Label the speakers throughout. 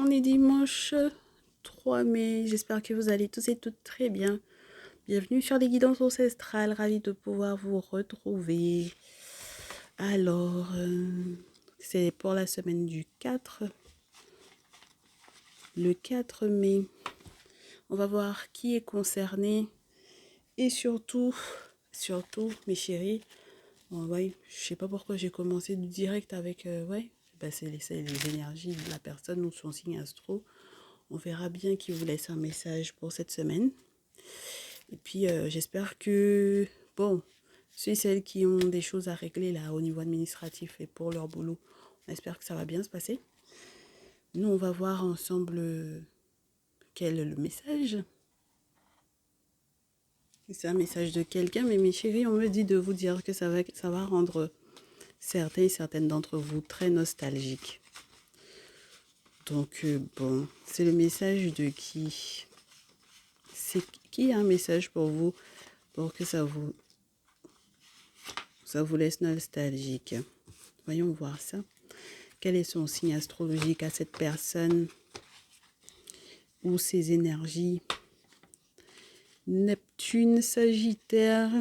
Speaker 1: On est dimanche 3 mai. J'espère que vous allez tous et toutes très bien. Bienvenue sur les guidances ancestrales. Ravi de pouvoir vous retrouver. Alors, c'est pour la semaine du 4. Le 4 mai. On va voir qui est concerné. Et surtout, mes chéris, ouais, je sais pas pourquoi j'ai commencé direct avec, c'est les énergies de la personne ou son signe astro. On verra bien qui vous laisse un message pour cette semaine. Et puis, j'espère que, bon, ceux et celles qui ont des choses à régler là au niveau administratif et pour leur boulot, on espère que ça va bien se passer. Nous, on va voir ensemble quel est le message. C'est un message de quelqu'un, mais mes chéris, on me dit de vous dire que ça va rendre certains et certaines d'entre vous très nostalgiques. Donc, bon, c'est le message de qui? C'est qui a un message pour vous, pour que ça vous laisse nostalgique? Voyons voir ça. Quel est son signe astrologique à cette personne ou ses énergies? Neptune, Sagittaire.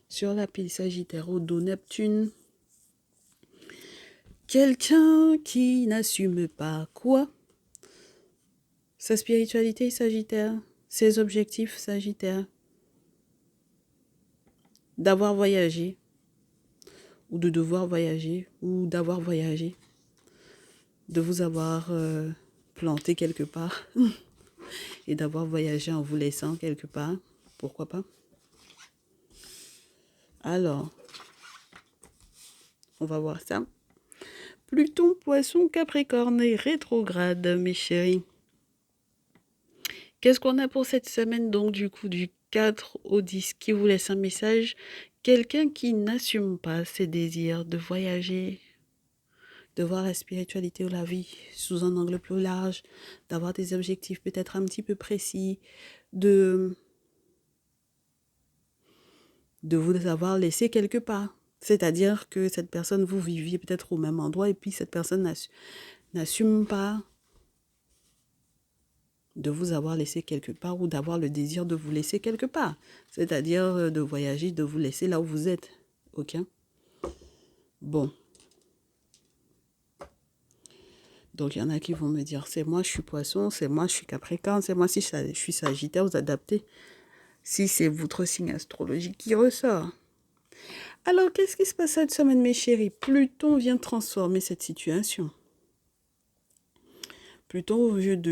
Speaker 1: Sur la pile Sagittaire au dos, Neptune. Quelqu'un qui n'assume pas quoi? Sa spiritualité, Sagittaire. Ses objectifs, Sagittaire. D'avoir voyagé. Ou de devoir voyager. Ou d'avoir voyagé. De vous avoir planté quelque part. Et d'avoir voyagé en vous laissant quelque part. Pourquoi pas? Alors, on va voir ça. Pluton, Poisson, Capricorne et rétrograde, mes chéris. Qu'est-ce qu'on a pour cette semaine, donc, du coup, du 4 au 10, qui vous laisse un message? Quelqu'un qui n'assume pas ses désirs de voyager, de voir la spiritualité ou la vie sous un angle plus large, d'avoir des objectifs peut-être un petit peu précis, de vous avoir laissé quelque part. C'est-à-dire que cette personne, vous viviez peut-être au même endroit et puis cette personne n'assume pas de vous avoir laissé quelque part ou d'avoir le désir de vous laisser quelque part. C'est-à-dire de voyager, de vous laisser là où vous êtes. Ok? Bon. Donc, il y en a qui vont me dire, c'est moi, je suis Poisson, c'est moi, je suis Capricorne, c'est moi, si je suis Sagittaire, vous adaptez. Si c'est votre signe astrologique qui ressort. Alors, qu'est-ce qui se passe cette semaine, mes chéris? Pluton vient transformer cette situation. Pluton vient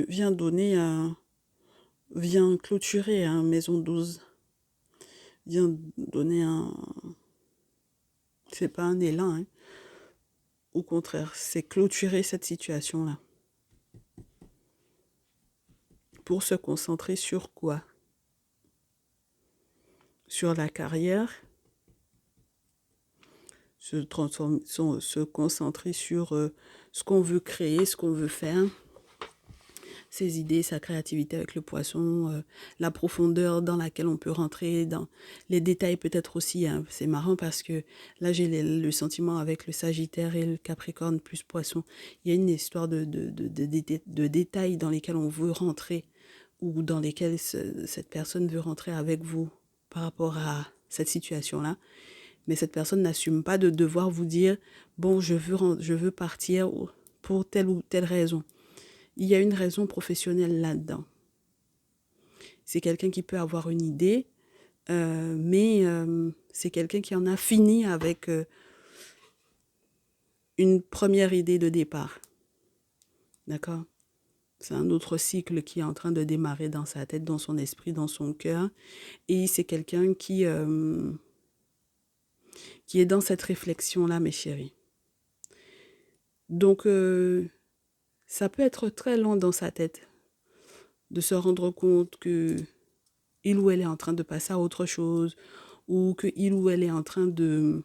Speaker 1: clôturer maison 12. Vient donner c'est pas un élan, hein. Au contraire, c'est clôturer cette situation-là. Pour se concentrer sur quoi? Sur la carrière, se concentrer sur ce qu'on veut créer, ce qu'on veut faire, ses idées, sa créativité avec le poisson, la profondeur dans laquelle on peut rentrer, dans les détails peut-être aussi, hein. C'est marrant parce que là, j'ai le sentiment avec le Sagittaire et le Capricorne plus poisson. Il y a une histoire de détails dans lesquels on veut rentrer ou dans lesquels cette personne veut rentrer avec vous par rapport à cette situation-là. Mais cette personne n'assume pas de devoir vous dire, bon, je veux partir pour telle ou telle raison. Il y a une raison professionnelle là-dedans. C'est quelqu'un qui peut avoir une idée, mais c'est quelqu'un qui en a fini avec une première idée de départ. D'accord? C'est un autre cycle qui est en train de démarrer dans sa tête, dans son esprit, dans son cœur. Et c'est quelqu'un qui est dans cette réflexion-là, mes chéris. Donc, ça peut être très long dans sa tête de se rendre compte que il ou elle est en train de passer à autre chose ou que il ou elle est en train de...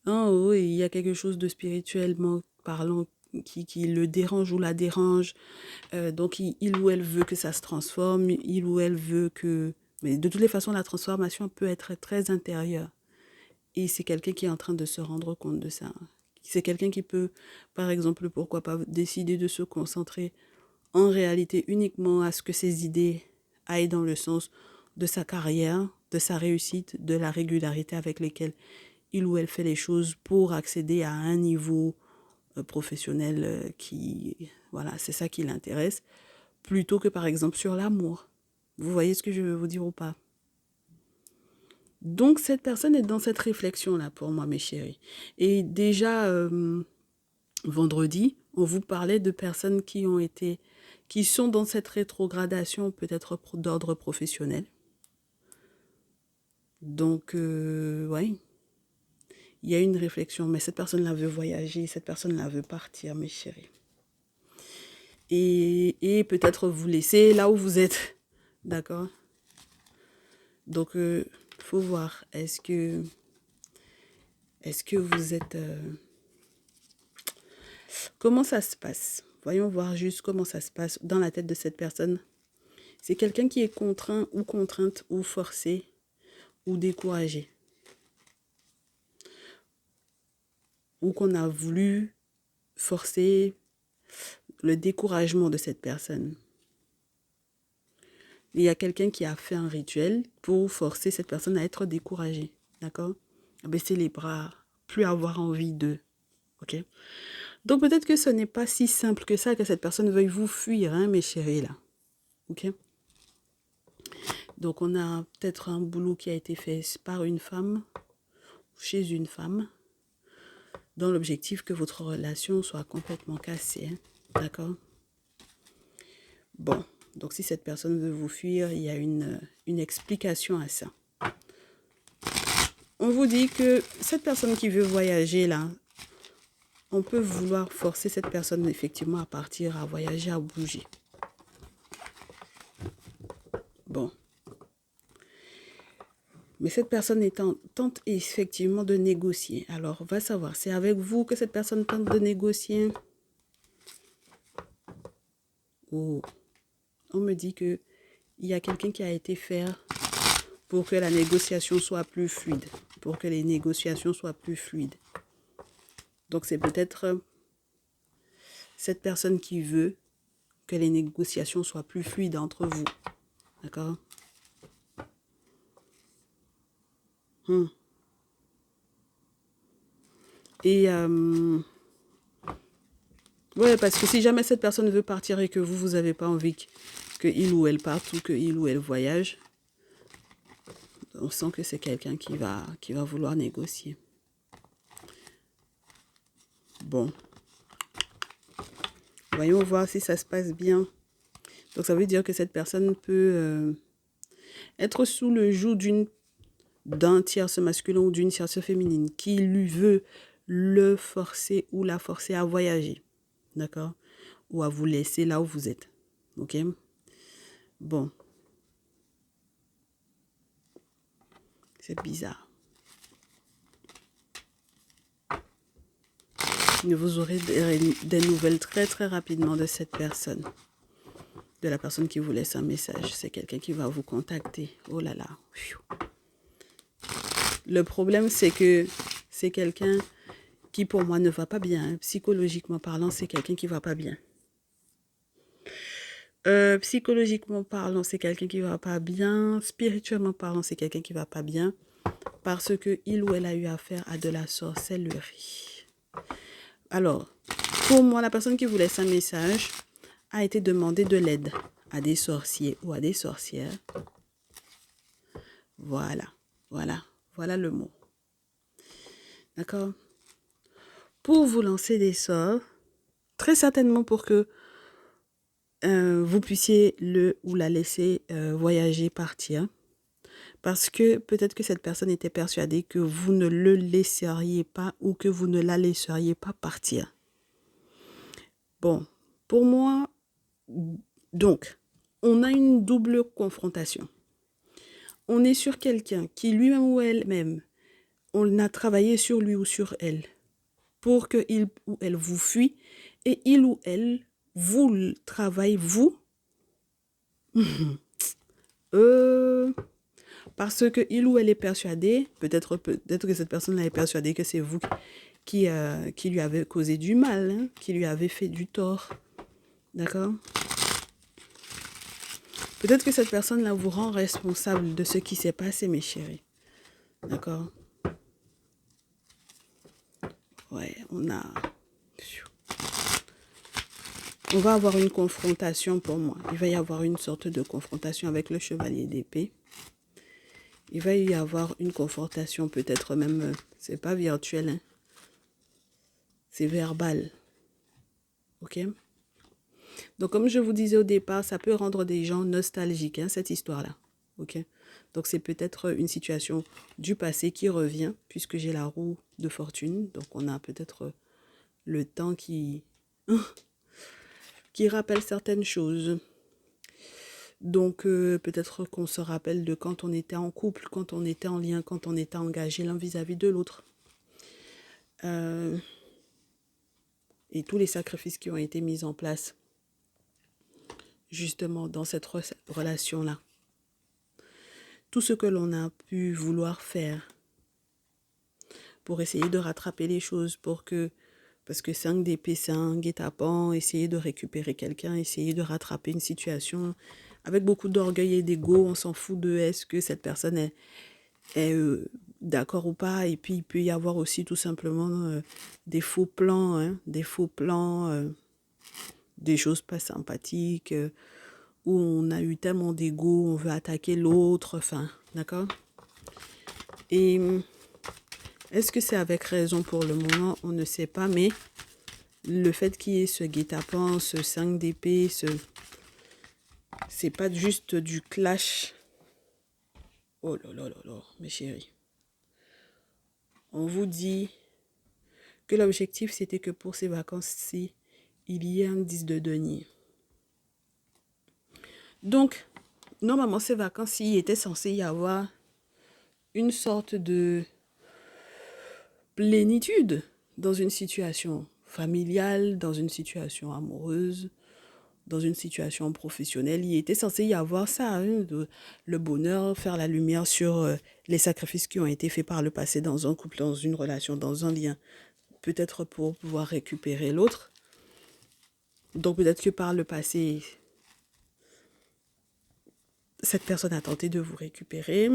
Speaker 1: Oh oui, il y a quelque chose de spirituellement parlant qui le dérange ou la dérange. Donc, il ou elle veut que ça se transforme, il ou elle veut que... Mais de toutes les façons, la transformation peut être très intérieure. Et c'est quelqu'un qui est en train de se rendre compte de ça, C'est quelqu'un qui peut, par exemple, pourquoi pas décider de se concentrer en réalité uniquement à ce que ses idées aillent dans le sens de sa carrière, de sa réussite, de la régularité avec laquelle il ou elle fait les choses pour accéder à un niveau professionnel voilà, c'est ça qui l'intéresse, plutôt que par exemple sur l'amour. Vous voyez ce que je veux vous dire ou pas? Donc cette personne est dans cette réflexion-là pour moi, mes chéris. Et déjà, vendredi, on vous parlait de personnes qui sont dans cette rétrogradation peut-être d'ordre professionnel. Donc, ouais, il y a une réflexion, mais cette personne-là veut voyager, cette personne-là veut partir, mes chéris. Et peut-être vous laisser là où vous êtes, d'accord? Donc, faut voir, est-ce que vous êtes... comment ça se passe? Voyons voir juste comment ça se passe dans la tête de cette personne. C'est quelqu'un qui est contraint ou contrainte ou forcé ou découragé. Ou qu'on a voulu forcer le découragement de cette personne. Il y a quelqu'un qui a fait un rituel pour forcer cette personne à être découragée. D'accord? À baisser les bras, plus avoir envie d'eux. Ok? Donc peut-être que ce n'est pas si simple que ça que cette personne veuille vous fuir, hein, mes chéris, là. Ok? Donc on a peut-être un boulot qui a été fait par une femme, chez une femme, dans l'objectif que votre relation soit complètement cassée. Hein? D'accord? Bon, donc si cette personne veut vous fuir, il y a une explication à ça. On vous dit que cette personne qui veut voyager là, on peut vouloir forcer cette personne effectivement à partir, à voyager, à bouger. Bon. Mais cette personne tente effectivement de négocier. Alors, on va savoir, c'est avec vous que cette personne tente de négocier. Oh. On me dit qu'il y a quelqu'un qui a été faire pour que la négociation soit plus fluide. Pour que les négociations soient plus fluides. Donc, c'est peut-être cette personne qui veut que les négociations soient plus fluides entre vous. D'accord? Et ouais, parce que si jamais cette personne veut partir et que vous n'avez pas envie que il ou elle parte ou que il ou elle voyage, on sent que c'est quelqu'un qui va vouloir négocier. Bon. Voyons voir si ça se passe bien. Donc ça veut dire que cette personne peut être sous le joug d'un tierce masculin ou d'une tierce féminine qui lui veut le forcer ou la forcer à voyager. D'accord? Ou à vous laisser là où vous êtes. Ok? Bon. C'est bizarre. Mais vous aurez des nouvelles très très rapidement de cette personne. De la personne qui vous laisse un message. C'est quelqu'un qui va vous contacter. Oh là là. Le problème, c'est que c'est quelqu'un qui, pour moi, ne va pas bien. Psychologiquement parlant, c'est quelqu'un qui ne va pas bien. Psychologiquement parlant, c'est quelqu'un qui ne va pas bien. Spirituellement parlant, c'est quelqu'un qui ne va pas bien. Parce que il ou elle a eu affaire à de la sorcellerie. Alors, pour moi, la personne qui vous laisse un message a été demandé de l'aide à des sorciers ou à des sorcières. Voilà le mot. D'accord? Pour vous lancer des sorts, très certainement pour que vous puissiez le ou la laisser voyager, partir. Parce que peut-être que cette personne était persuadée que vous ne le laisseriez pas ou que vous ne la laisseriez pas partir. Bon, pour moi, donc, on a une double confrontation. On est sur quelqu'un qui lui-même ou elle-même, on a travaillé sur lui ou sur elle pour qu'il ou elle vous fuit et il ou elle vous travaille, vous, parce que il ou elle est persuadé, peut-être que cette personne-là est persuadée que c'est vous qui lui avait causé du mal, hein, qui lui avait fait du tort. D'accord? Peut-être que cette personne-là vous rend responsable de ce qui s'est passé, mes chéris. D'accord? Ouais, on va avoir une confrontation pour moi. Il va y avoir une sorte de confrontation avec le chevalier d'épée. Il va y avoir une confrontation peut-être même, c'est pas virtuel, hein. C'est verbal. Ok? Donc, comme je vous disais au départ, ça peut rendre des gens nostalgiques, hein, cette histoire-là. Ok? Donc, c'est peut-être une situation du passé qui revient, puisque j'ai la roue de fortune. Donc, on a peut-être le temps qui rappelle certaines choses. Donc, peut-être qu'on se rappelle de quand on était en couple, quand on était en lien, quand on était engagé l'un vis-à-vis de l'autre. Et tous les sacrifices qui ont été mis en place justement dans cette relation-là. Tout ce que l'on a pu vouloir faire pour essayer de rattraper les choses, parce que 5 d'épée, c'est un guet-apens, essayer de récupérer quelqu'un, essayer de rattraper une situation, avec beaucoup d'orgueil et d'ego, on s'en fout de est-ce que cette personne est d'accord ou pas, et puis il peut y avoir aussi tout simplement des faux plans, hein, des choses pas sympathiques, où on a eu tellement d'ego, on veut attaquer l'autre, enfin, d'accord? Et est-ce que c'est avec raison pour le moment? On ne sait pas, mais le fait qu'il y ait ce guet-apens, ce 5 d'épée, c'est pas juste du clash. Oh là là là là, mes chéris. On vous dit que l'objectif, c'était que pour ces vacances-ci, il y ait un 10 de denier. Donc, normalement, ces vacances-ci, il était censé y avoir une sorte de plénitude dans une situation familiale, dans une situation amoureuse, dans une situation professionnelle. Il était censé y avoir ça, hein, le bonheur, faire la lumière sur les sacrifices qui ont été faits par le passé dans un couple, dans une relation, dans un lien. Peut-être pour pouvoir récupérer l'autre. Donc peut-être que par le passé, cette personne a tenté de vous récupérer.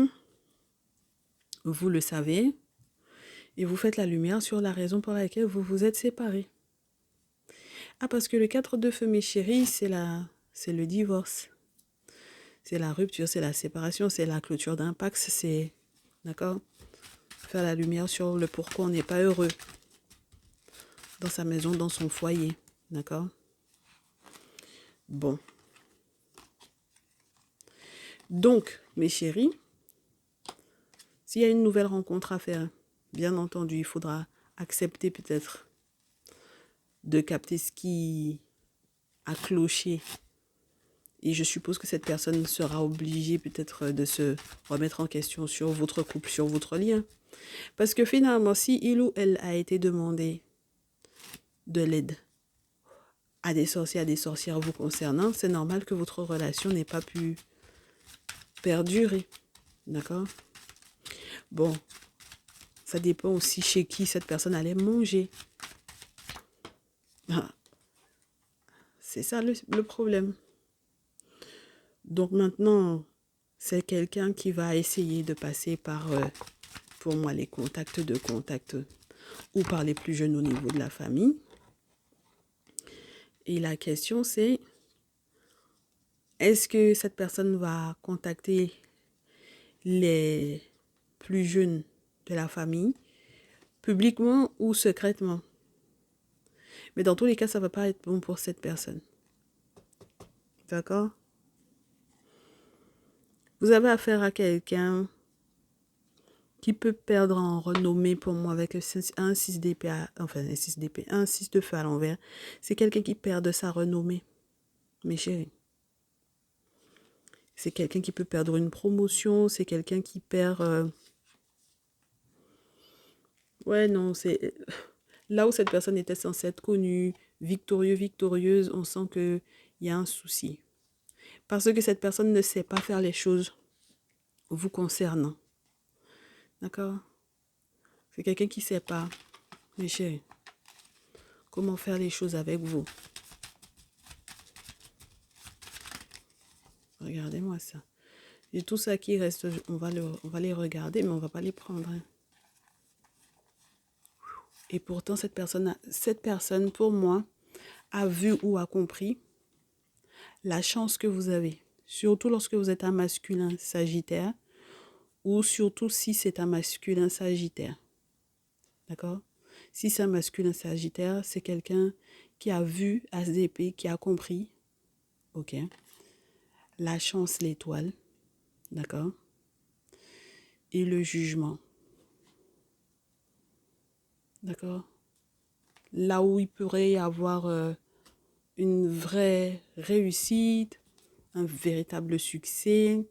Speaker 1: Vous le savez. Et vous faites la lumière sur la raison pour laquelle vous vous êtes séparés. Ah, parce que le 4 de feu, mes chéris, c'est le divorce. C'est la rupture, c'est la séparation, c'est la clôture d'un pacte, c'est... D'accord? Faire la lumière sur le pourquoi on n'est pas heureux dans sa maison, dans son foyer. D'accord? Bon. Donc, mes chéris, s'il y a une nouvelle rencontre à faire, bien entendu, il faudra accepter peut-être de capter ce qui a cloché. Et je suppose que cette personne sera obligée peut-être de se remettre en question sur votre couple, sur votre lien. Parce que finalement, si il ou elle a été demandé de l'aide à des sorciers, à des sorcières vous concernant, c'est normal que votre relation n'ait pas pu perdurer. D'accord? Bon, ça dépend aussi chez qui cette personne allait manger. Ah, c'est ça le problème. Donc maintenant, c'est quelqu'un qui va essayer de passer par, pour moi, les contacts de contact ou par les plus jeunes au niveau de la famille. Et la question c'est, est-ce que cette personne va contacter les plus jeunes de la famille, publiquement ou secrètement? Mais dans tous les cas, ça ne va pas être bon pour cette personne. D'accord? Vous avez affaire à quelqu'un qui peut perdre en renommée pour moi avec un 6 d'épée, enfin un 6 d'épée, un 6 de feu à l'envers. C'est quelqu'un qui perd de sa renommée, mes chéris. C'est quelqu'un qui peut perdre une promotion, c'est quelqu'un qui perd... Ouais, non, c'est... Là où cette personne était censée être connue, victorieux, victorieuse, on sent qu'il y a un souci. Parce que cette personne ne sait pas faire les choses vous concernant. D'accord? C'est quelqu'un qui ne sait pas. Mes chéris, comment faire les choses avec vous? Regardez-moi ça. Et tout ça qui reste, on va les regarder, mais on va pas les prendre. Hein. Et pourtant, cette personne, pour moi, a vu ou a compris la chance que vous avez. Surtout lorsque vous êtes un masculin sagittaire ou surtout si c'est un masculin sagittaire. D'accord? Si c'est un masculin sagittaire, c'est quelqu'un qui a vu ASDP, qui a compris, ok, la chance, l'étoile, d'accord, et le jugement, d'accord. Là où il pourrait y avoir une vraie réussite, un véritable succès,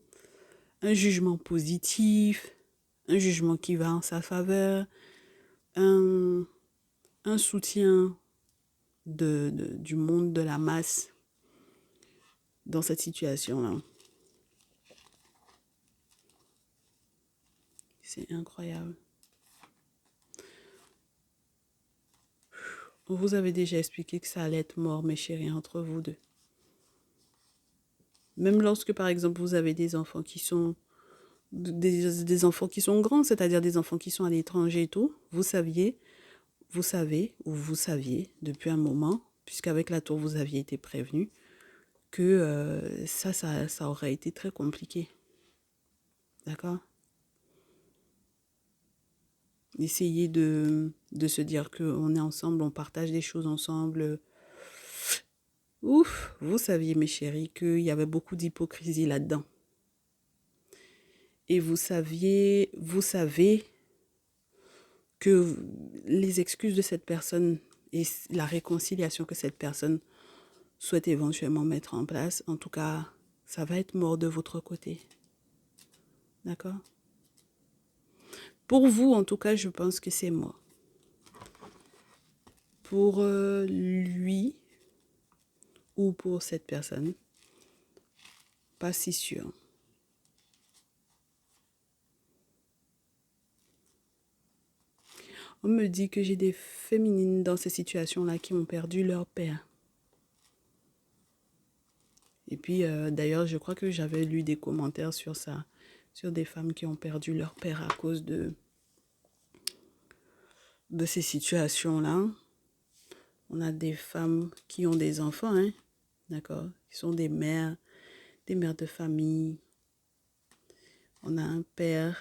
Speaker 1: un jugement positif, un jugement qui va en sa faveur, un, un soutien du monde de la masse dans cette situation-là. C'est incroyable. On vous avait déjà expliqué que ça allait être mort, mes chéris, entre vous deux. Même lorsque, par exemple, vous avez des enfants qui sont des enfants qui sont grands, c'est-à-dire des enfants qui sont à l'étranger et tout, vous savez, ou vous saviez depuis un moment, puisqu'avec la tour, vous aviez été prévenu, que ça aurait été très compliqué. D'accord? Essayez de se dire qu'on est ensemble, on partage des choses ensemble. Ouf, vous saviez, mes chéris, qu'il y avait beaucoup d'hypocrisie là-dedans. Et vous savez que les excuses de cette personne et la réconciliation que cette personne souhaite éventuellement mettre en place, en tout cas, ça va être mort de votre côté. D'accord? Pour vous, en tout cas, je pense que c'est mort. Pour lui ou pour cette personne, pas si sûr. On me dit que j'ai des féminines dans ces situations-là qui ont perdu leur père. Et puis, d'ailleurs, je crois que j'avais lu des commentaires sur ça, sur des femmes qui ont perdu leur père à cause de ces situations-là. On a des femmes qui ont des enfants, hein, d'accord, qui sont des mères de famille. On a un père.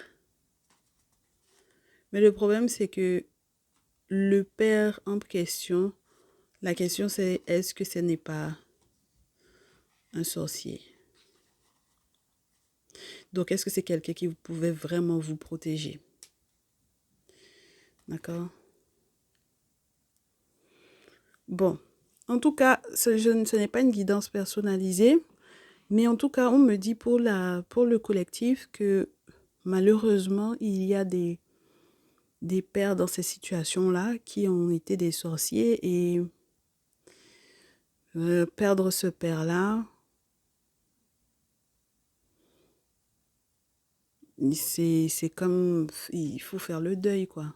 Speaker 1: Mais le problème, c'est que le père en question, la question c'est est-ce que ce n'est pas un sorcier? Donc, est-ce que c'est quelqu'un qui pouvait vraiment vous protéger? D'accord? Bon, en tout cas, ce n'est pas une guidance personnalisée, mais en tout cas, on me dit pour le collectif que malheureusement, il y a des pères dans ces situations-là qui ont été des sorciers et perdre ce père-là, c'est comme, il faut faire le deuil, quoi.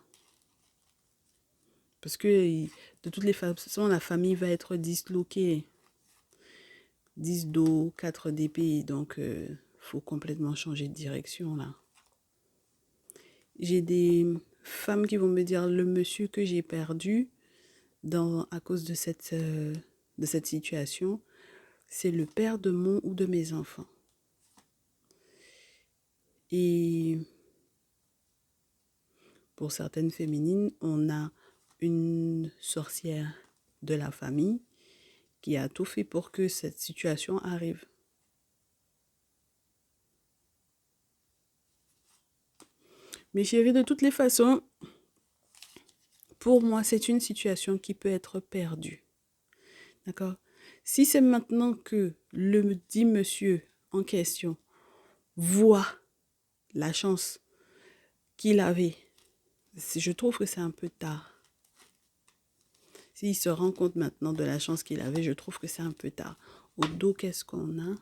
Speaker 1: Parce que de toutes les façons, la famille va être disloquée. 10 dos, 4 d'épée, donc faut complètement changer de direction, là. J'ai des femmes qui vont me dire, le monsieur que j'ai perdu à cause de cette situation, c'est le père de mon ou de mes enfants. Et pour certaines féminines, on a une sorcière de la famille qui a tout fait pour que cette situation arrive. Mes chéris, de toutes les façons, pour moi, c'est une situation qui peut être perdue. D'accord? Si c'est maintenant que le dit monsieur en question voit la chance qu'il avait, je trouve que c'est un peu tard. S'il se rend compte maintenant de la chance qu'il avait, je trouve que c'est un peu tard. Au dos, qu'est-ce qu'on a?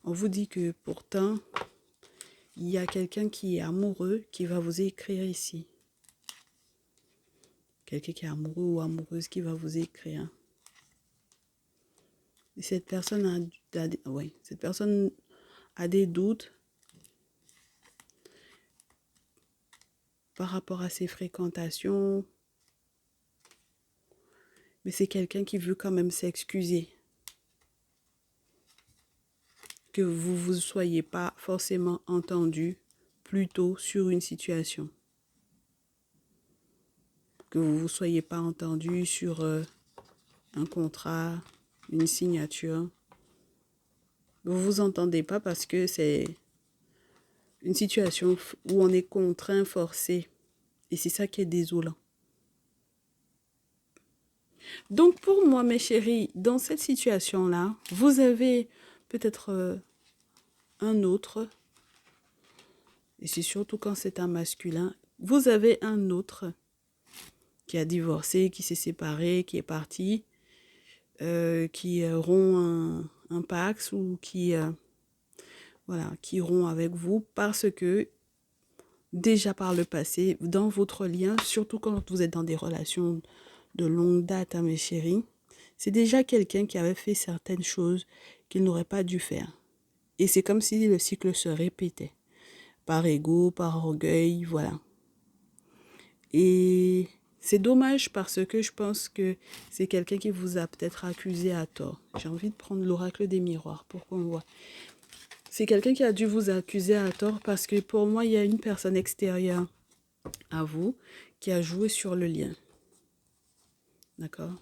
Speaker 1: On vous dit que pourtant, il y a quelqu'un qui est amoureux qui va vous écrire ici. Quelqu'un qui est amoureux ou amoureuse qui va vous écrire. Et cette personne cette personne a des doutes par rapport à ses fréquentations. Mais c'est quelqu'un qui veut quand même s'excuser. Que vous ne vous soyez pas forcément entendu plus tôt sur une situation. Que vous ne vous soyez pas entendu sur un contrat, une signature. Vous ne vous entendez pas parce que c'est une situation où on est contraint, forcé. Et c'est ça qui est désolant. Donc pour moi, mes chéris, dans cette situation-là, vous avez peut-être un autre, et c'est surtout quand c'est un masculin, vous avez un autre qui a divorcé, qui s'est séparé, qui est parti, qui rompt un pax ou qui rompt avec vous parce que déjà par le passé, dans votre lien, surtout quand vous êtes dans des relations de longue date, mes chéris, c'est déjà quelqu'un qui avait fait certaines choses qu'il n'aurait pas dû faire. Et c'est comme si le cycle se répétait. Par ego, par orgueil, voilà. Et c'est dommage parce que je pense que c'est quelqu'un qui vous a peut-être accusé à tort. J'ai envie de prendre l'oracle des miroirs pour qu'on voit. C'est quelqu'un qui a dû vous accuser à tort parce que pour moi, il y a une personne extérieure à vous qui a joué sur le lien. D'accord ?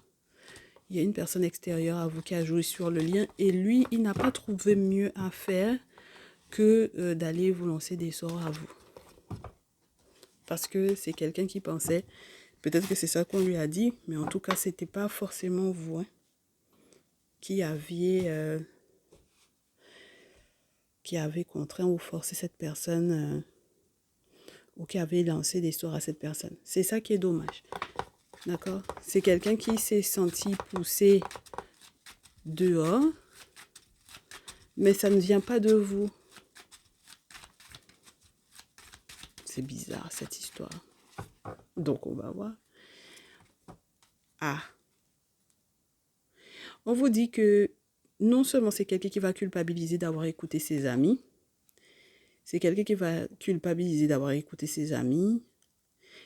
Speaker 1: Il y a une personne extérieure à vous qui a joué sur le lien et lui, il n'a pas trouvé mieux à faire que d'aller vous lancer des sorts à vous. Parce que c'est quelqu'un qui pensait, peut-être que c'est ça qu'on lui a dit, mais en tout cas, ce n'était pas forcément vous qui avez contraint ou forcé cette personne ou qui avait lancé des sorts à cette personne. C'est ça qui est dommage. D'accord ? C'est quelqu'un qui s'est senti poussé dehors, mais ça ne vient pas de vous. C'est bizarre cette histoire. Donc on va voir. Ah. On vous dit que non seulement c'est quelqu'un qui va culpabiliser d'avoir écouté ses amis, c'est quelqu'un qui va culpabiliser d'avoir écouté ses amis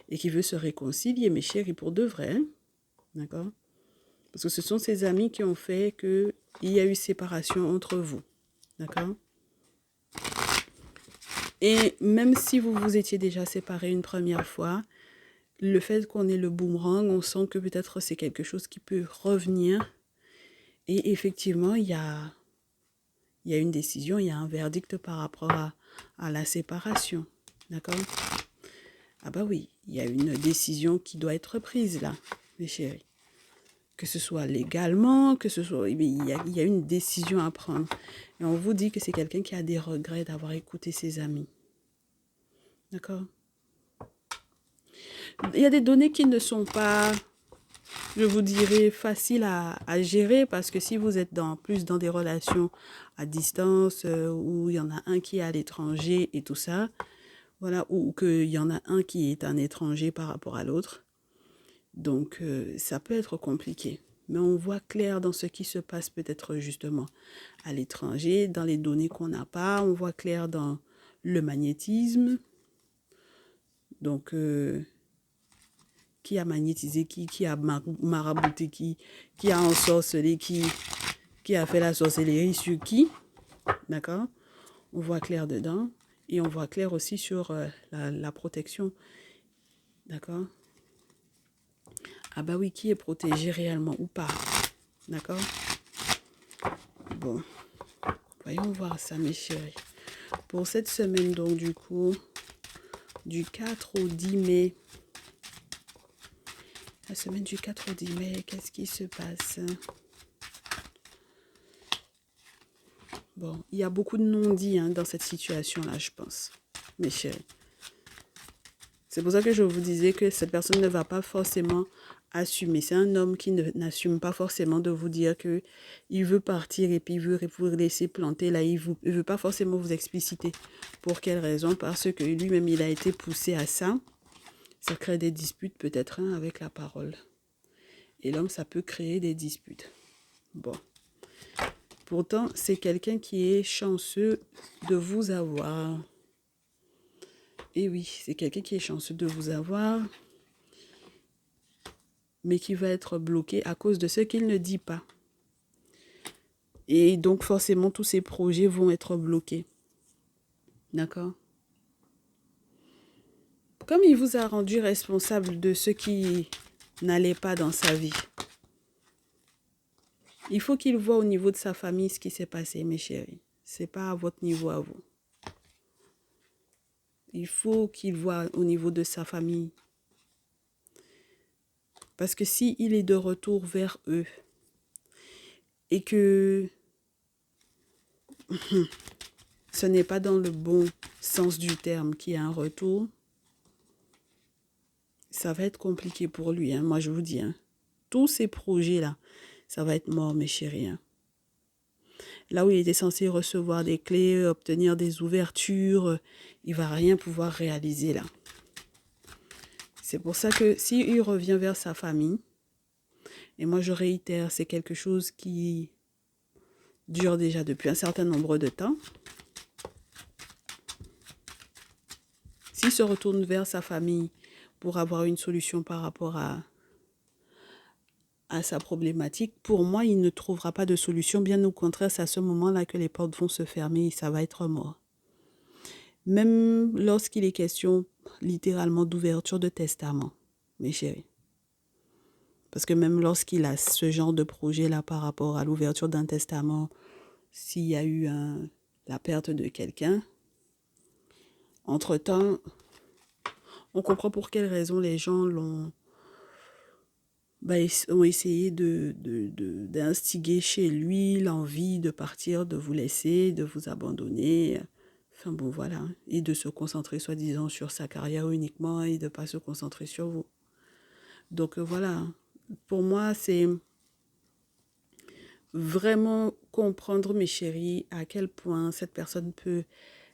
Speaker 1: et qui veut se réconcilier, mes chéris, pour de vrai. Hein? D'accord ? Parce que ce sont ses amis qui ont fait qu'il y a eu séparation entre vous. D'accord ? Et même si vous vous étiez déjà séparés une première fois, le fait qu'on ait le boomerang, on sent que peut-être c'est quelque chose qui peut revenir. Et effectivement, il y a une décision, il y a un verdict par rapport à la séparation. D'accord ? Ah bah oui, il y a une décision qui doit être prise là, mes chéris. Que ce soit légalement, que ce soit... Il y a une décision à prendre. Et on vous dit que c'est quelqu'un qui a des regrets d'avoir écouté ses amis. D'accord ? Il y a des données qui ne sont pas, je vous dirais, faciles à gérer parce que si vous êtes plus dans des relations à distance où il y en a un qui est à l'étranger et tout ça, voilà, ou qu'il y en a un qui est un étranger par rapport à l'autre. Donc, ça peut être compliqué. Mais on voit clair dans ce qui se passe peut-être justement à l'étranger, dans les données qu'on n'a pas. On voit clair dans le magnétisme. Donc, qui a magnétisé qui a marabouté qui a ensorcelé qui a fait la sorcellerie sur qui. D'accord ? On voit clair dedans. Et on voit clair aussi sur la protection. D'accord ? Ah bah oui, qui est protégé réellement ou pas. D'accord ? Bon. Voyons voir ça, mes chéris. Pour cette semaine, donc, du coup, du 4 au 10 mai. La semaine du 4 au 10 mai, qu'est-ce qui se passe ? Bon, il y a beaucoup de non-dits dans cette situation-là, je pense, mes chéris. C'est pour ça que je vous disais que cette personne ne va pas forcément assumer. C'est un homme qui n'assume pas forcément de vous dire que il veut partir et puis il veut vous laisser planter là. Il veut pas forcément vous expliciter pour quelle raison, parce que lui-même, il a été poussé à ça. Ça crée des disputes peut-être avec la parole. Et l'homme, ça peut créer des disputes. Bon. Pourtant, c'est quelqu'un qui est chanceux de vous avoir. Et oui, c'est quelqu'un qui est chanceux de vous avoir, mais qui va être bloqué à cause de ce qu'il ne dit pas. Et donc, forcément, tous ces projets vont être bloqués. D'accord? Comme il vous a rendu responsable de ce qui n'allait pas dans sa vie, il faut qu'il voit au niveau de sa famille ce qui s'est passé, mes chéris. Ce n'est pas à votre niveau à vous. Il faut qu'il voit au niveau de sa famille. Parce que s'il est de retour vers eux et que ce n'est pas dans le bon sens du terme qu'il y a un retour, ça va être compliqué pour lui. Moi, je vous dis, tous ces projets-là, ça va être mort, mes chéris. Là où il était censé recevoir des clés, obtenir des ouvertures, il ne va rien pouvoir réaliser là. C'est pour ça que s'il revient vers sa famille, et moi je réitère, c'est quelque chose qui dure déjà depuis un certain nombre de temps. S'il se retourne vers sa famille pour avoir une solution par rapport à sa problématique, pour moi, il ne trouvera pas de solution. Bien au contraire, c'est à ce moment-là que les portes vont se fermer et ça va être mort. Même lorsqu'il est question littéralement d'ouverture de testament, mes chéris. Parce que même lorsqu'il a ce genre de projet-là par rapport à l'ouverture d'un testament, s'il y a eu la perte de quelqu'un, entre-temps, on comprend pour quelles raisons les gens ont essayé d'instiguer chez lui l'envie de partir, de vous laisser, de vous abandonner. Enfin bon, voilà. Et de se concentrer soi-disant sur sa carrière uniquement et de ne pas se concentrer sur vous. Donc voilà. Pour moi, c'est vraiment comprendre, mes chéris, à quel point cette personne peut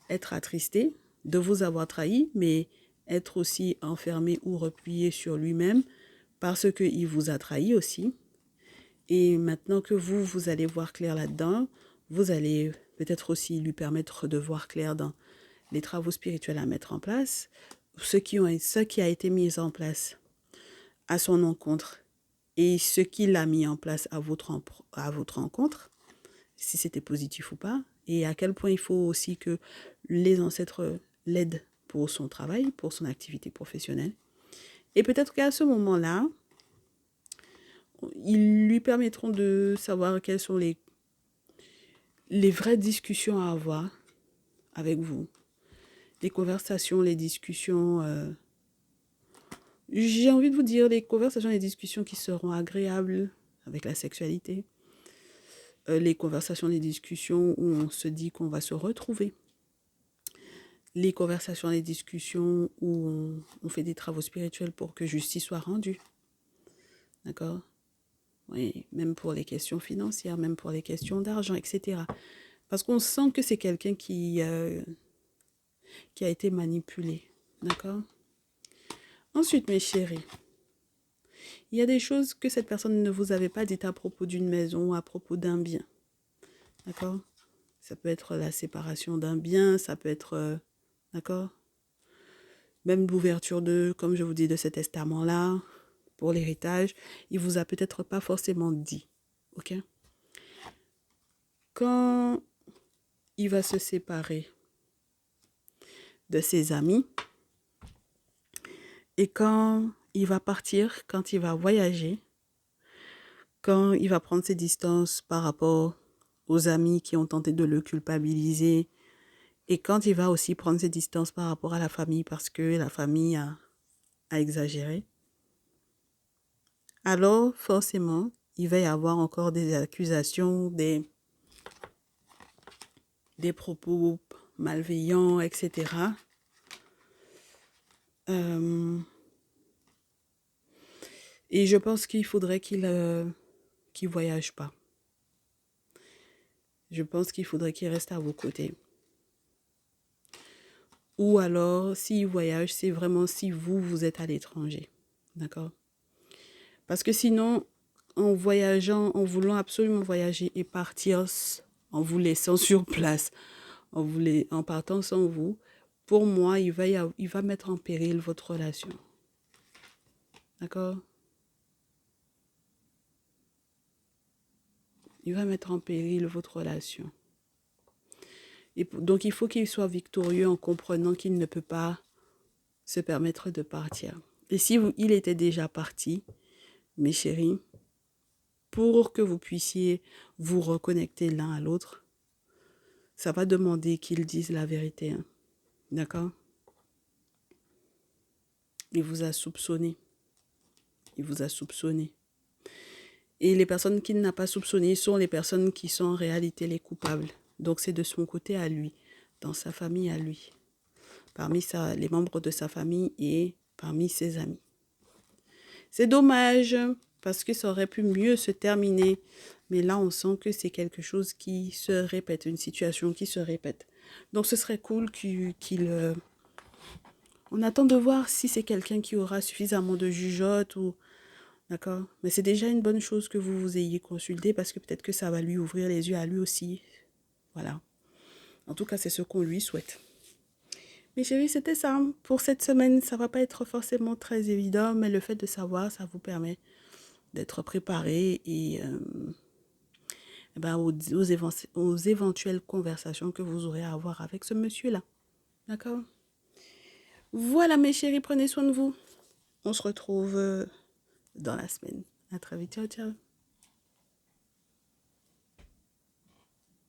Speaker 1: être attristée de vous avoir trahi, mais être aussi enfermé ou replié sur lui-même parce qu'il vous a trahi aussi. Et maintenant que vous allez voir clair là-dedans, vous allez peut-être aussi lui permettre de voir clair dans les travaux spirituels à mettre en place, ce qui a été mis en place à son encontre et ce qu'il a mis en place à votre encontre, si c'était positif ou pas, et à quel point il faut aussi que les ancêtres l'aident pour son travail, pour son activité professionnelle. Et peut-être qu'à ce moment-là, ils lui permettront de savoir quelles sont les vraies discussions à avoir avec vous. Les conversations, les discussions, j'ai envie de vous dire, les conversations, les discussions qui seront agréables avec la sexualité. Les conversations, les discussions où on se dit qu'on va se retrouver. Les conversations, les discussions où on fait des travaux spirituels pour que justice soit rendue. D'accord ? Oui, même pour les questions financières, même pour les questions d'argent, etc. Parce qu'on sent que c'est quelqu'un qui a été manipulé. D'accord ? Ensuite, mes chéris, il y a des choses que cette personne ne vous avait pas dites à propos d'une maison, à propos d'un bien. D'accord ? Ça peut être la séparation d'un bien, ça peut être... d'accord ? Même l'ouverture comme je vous dis, de ce testament-là, pour l'héritage, il vous a peut-être pas forcément dit. Ok ? Quand il va se séparer de ses amis et quand il va partir, quand il va voyager, quand il va prendre ses distances par rapport aux amis qui ont tenté de le culpabiliser et quand il va aussi prendre ses distances par rapport à la famille parce que la famille a exagéré, alors forcément, il va y avoir encore des accusations, des propos malveillants, etc. Et je pense qu'il faudrait qu'il voyage pas. Je pense qu'il faudrait qu'il reste à vos côtés. Ou alors, s'il voyage, c'est vraiment si vous êtes à l'étranger. D'accord? Parce que sinon, en voyageant, en voulant absolument voyager et partir en vous laissant sur place, en partant sans vous, pour moi, il va mettre en péril votre relation. D'accord? Il va mettre en péril votre relation. Et donc, il faut qu'il soit victorieux en comprenant qu'il ne peut pas se permettre de partir. Et si il était déjà parti, mes chéris, pour que vous puissiez vous reconnecter l'un à l'autre, ça va demander qu'il dise la vérité. Hein. D'accord? Il vous a soupçonné. Il vous a soupçonné. Et les personnes qu'il n'a pas soupçonnées sont les personnes qui sont en réalité les coupables. Donc c'est de son côté à lui, dans sa famille à lui, parmi les membres de sa famille et parmi ses amis. C'est dommage, parce que ça aurait pu mieux se terminer. Mais là, on sent que c'est quelque chose qui se répète, une situation qui se répète. Donc ce serait cool on attend de voir si c'est quelqu'un qui aura suffisamment de jugeote ou... D'accord? Mais c'est déjà une bonne chose que vous vous ayez consulté parce que peut-être que ça va lui ouvrir les yeux à lui aussi. Voilà. En tout cas, c'est ce qu'on lui souhaite. Mes chéris, c'était ça. Pour cette semaine, ça va pas être forcément très évident, mais le fait de savoir, ça vous permet d'être préparé et ben, aux éventuelles conversations que vous aurez à avoir avec ce monsieur-là. D'accord? Voilà, mes chéris, prenez soin de vous. On se retrouve dans la semaine. À très vite. Ciao, ciao.